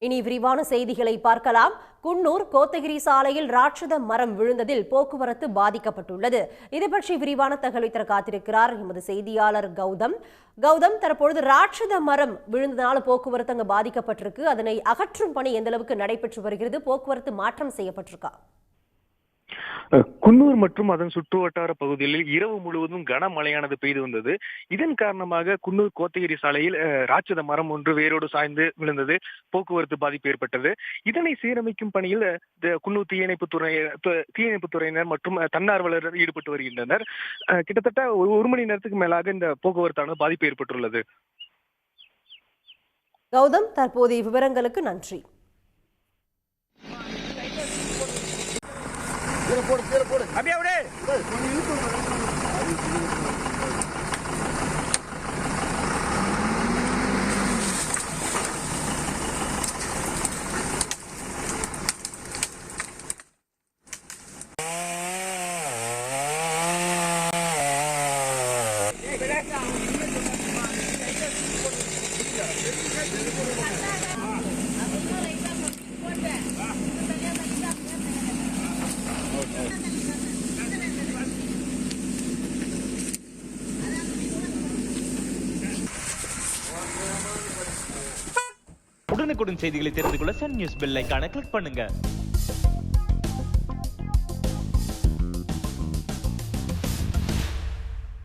இனி விரிவான செய்திகளை பார்க்கலாம். குன்னூர் கோத்தகிரி சாலையில் ராட்சத மரம் விழுந்ததில் போக்குவரத்து பாதிக்கப்பட்டுள்ளது. இது பற்றி விரிவான தகவலை தர காத்திருக்கிறார் எமது செய்தியாளர் கௌதம். தற்பொழுது ராட்சத மரம் விழுந்ததால் போக்குவரத்து அங்கு பாதிக்கப்பட்டிருக்கு. அதனை அகற்றும் பணி எந்த அளவுக்கு நடைபெற்று வருகிறது? போக்குவரத்து மாற்றம் செய்யப்பட்டிருக்கா? குன்னூர் மற்றும் அதன் சுற்று வட்டார பகுதிகளில் இரவு முழுவதும் கனமழையானது பெய்து வந்தது. இதன் காரணமாக குன்னூர் கோத்தகிரி சாலையில் ராட்சத மரம் ஒன்று வேரோடு சாய்ந்து விழுந்தது. போக்குவரத்து பாதிப்பு ஏற்பட்டது. இதனை சீரமைக்கும் பணியில் குன்னூர் தீயணைப்புத்துறையினர் மற்றும் தன்னார்வலர்கள் ஈடுபட்டு வருகின்றனர். கிட்டத்தட்ட ஒரு மணி நேரத்துக்கு மேலாக இந்த போக்குவரத்தானது பாதிப்பு ஏற்பட்டுள்ளது. கௌதம், தற்போதைய விவரங்களுக்கு நன்றி. அப்படியே உடனுக்குடன் செய்திகளை தெரிந்து கொள்ள சன் நியூஸ் பெல் ஐகானை கிளிக் பண்ணுங்க.